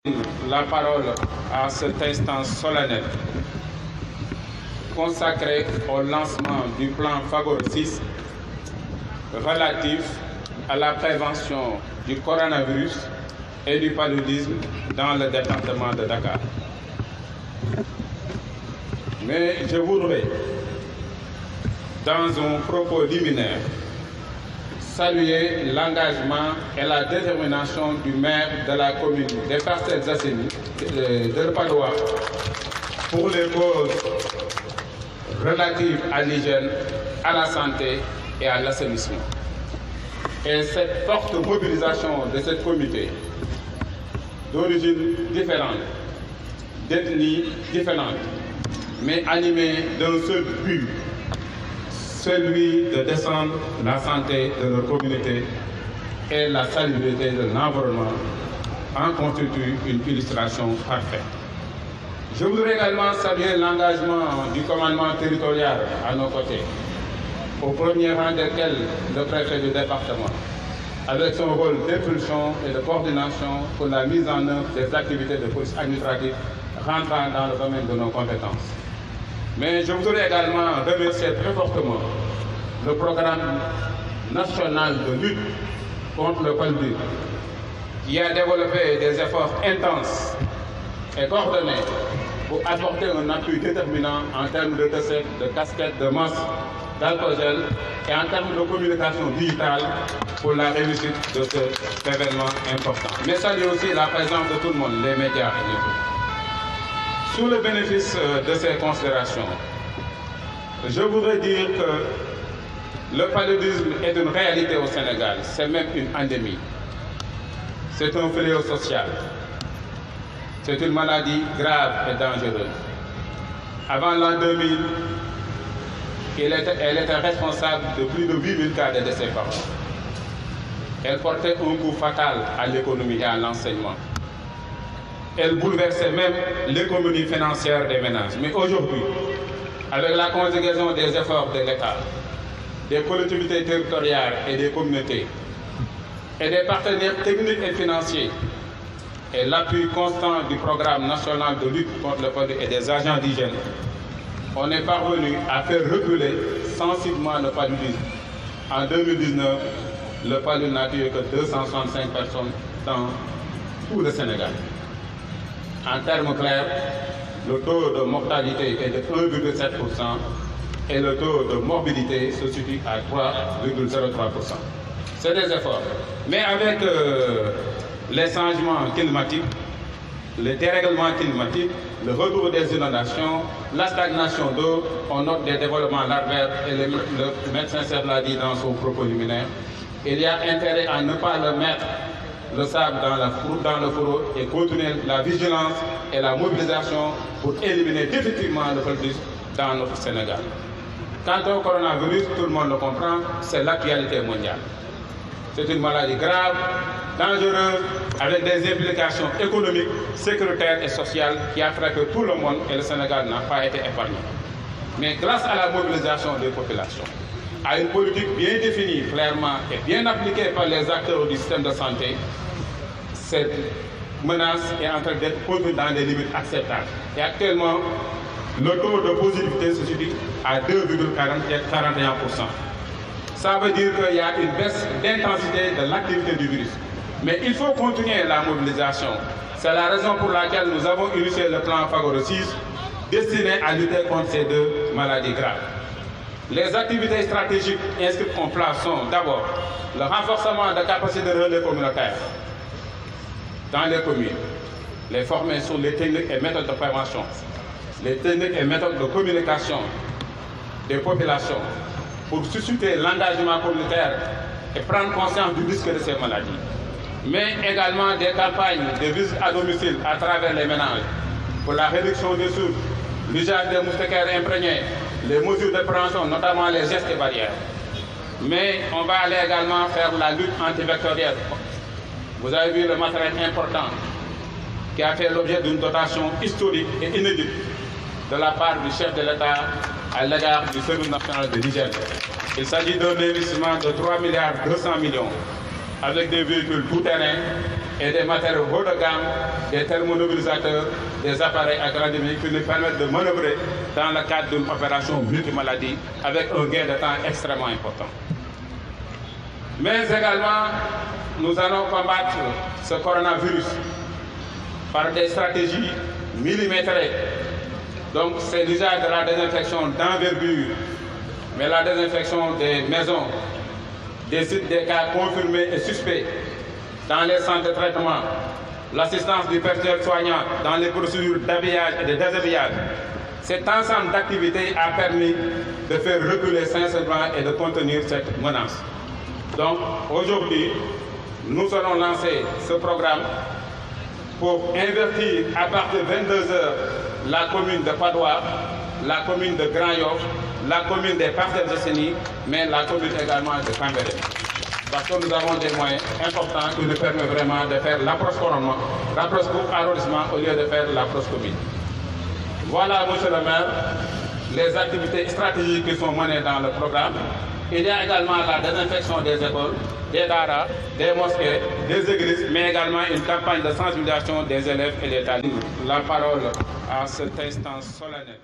la parole à cet instant solennel consacré au lancement du plan Fagor 6 relatif à la prévention du coronavirus et du paludisme dans le département de Dakar. Mais je voudrais, dans un propos liminaire, saluer l'engagement et la détermination du maire de la commune des Parcelles Assainies de Padoua pour les causes relatives à l'hygiène, à la santé et à l'assainissement. Et cette forte mobilisation de cette communauté d'origine différente, d'ethnie différente, mais animée d'un seul but, celui de descendre la santé de leur communauté et la salubrité de l'environnement, en constitue une illustration parfaite. Je voudrais également saluer l'engagement du commandement territorial à nos côtés, au premier rang desquels le préfet du département, avec son rôle d'impulsion et de coordination pour la mise en œuvre des activités de police administrative rentrant dans le domaine de nos compétences. Mais je voudrais également remercier très fortement le programme national de lutte contre le paludisme, qui a développé des efforts intenses et coordonnés pour apporter un appui déterminant en termes de tests, de casquettes, de masques, d'alcool-gel et en termes de communication digitale pour la réussite de cet événement important. Mais saluer aussi la présence de tout le monde, les médias et les autres. Sous le bénéfice de ces considérations, je voudrais dire que le paludisme est une réalité au Sénégal, c'est même une endémie. C'est un fléau social. C'est une maladie grave et dangereuse. Avant l'an 2000, elle était responsable de plus de 8000 cas de décès par an. Elle portait un coup fatal à l'économie et à l'enseignement. Elle bouleversait même l'économie financière des ménages. Mais aujourd'hui, avec la conjugaison des efforts de l'État, des collectivités territoriales et des communautés, et des partenaires techniques et financiers, et l'appui constant du programme national de lutte contre le paludisme et des agents d'hygiène, on est parvenu à faire reculer sensiblement le paludisme. En 2019, le paludisme n'a tué que 265 personnes dans tout le Sénégal. En termes clairs, le taux de mortalité est de 1,7% et le taux de morbidité se situe à 3,03%. C'est des efforts. Mais avec les changements climatiques, le dérèglement climatique, le retour des inondations, la stagnation d'eau, on note des développements larvaires et le médecin Serre l'a dit dans son propos liminaire. Il y a intérêt à ne pas le mettre le sable dans le fourreau et continuer la vigilance et la mobilisation pour éliminer définitivement le paludisme dans notre Sénégal. Quant au coronavirus, tout le monde le comprend, c'est l'actualité mondiale. C'est une maladie grave, dangereuse, avec des implications économiques, sécuritaires et sociales qui a frappé tout le monde et le Sénégal n'a pas été épargné. Mais grâce à la mobilisation des populations, à une politique bien définie, clairement et bien appliquée par les acteurs du système de santé, cette menace est en train d'être contenue dans des limites acceptables. Et actuellement, le taux de positivité se situe à 2,41%. Ça veut dire qu'il y a une baisse d'intensité de l'activité du virus. Mais il faut continuer la mobilisation. C'est la raison pour laquelle nous avons initié le plan Fagor 6 destiné à lutter contre ces deux maladies graves. Les activités stratégiques inscrites en place sont d'abord le renforcement de capacités de relais communautaires dans les communes, les former sur les techniques et méthodes de prévention, les techniques et méthodes de communication des populations pour susciter l'engagement communautaire et prendre conscience du risque de ces maladies. Mais également des campagnes de visite à domicile à travers les ménages pour la réduction des souffles, l'usage des moustiquaires imprégnés, les mesures de prévention, notamment les gestes et barrières. Mais on va aller également faire la lutte antivectorielle. Vous avez vu le matériel important qui a fait l'objet d'une dotation historique et inédite de la part du chef de l'État à l'égard du Service national de l'hygiène. Il s'agit d'un investissement de 3,2 milliards avec des véhicules tout-terrain et des matériaux haut de gamme, des thermomobilisateurs, des appareils à grande échelle qui nous permettent de manœuvrer dans le cadre d'une opération multimaladie avec un gain de temps extrêmement important. Mais également, nous allons combattre ce coronavirus par des stratégies millimétrées. Donc, c'est l'usage de la désinfection d'envergure, mais la désinfection des maisons, des sites des cas confirmés et suspects, dans les centres de traitement, l'assistance du personnel soignant dans les procédures d'habillage et de déshabillage. Cet ensemble d'activités a permis de faire reculer Saint-Sylvain et de contenir cette menace. Donc, aujourd'hui, nous allons lancer ce programme pour investir à partir de 22 h la commune de Padoua, la commune de Grand-Yoff, la commune des Parcelles Assainies, mais la commune également de Cambérène. Parce que nous avons des moyens importants qui nous permettent vraiment de faire l'approche arrondissement au lieu de faire l'approche commune. Voilà, monsieur le maire, les activités stratégiques qui sont menées dans le programme. Il y a également la désinfection des écoles, des daras, des mosquées, des églises, mais également une campagne de sensibilisation des élèves et des talibans. La parole à cet instant solennel.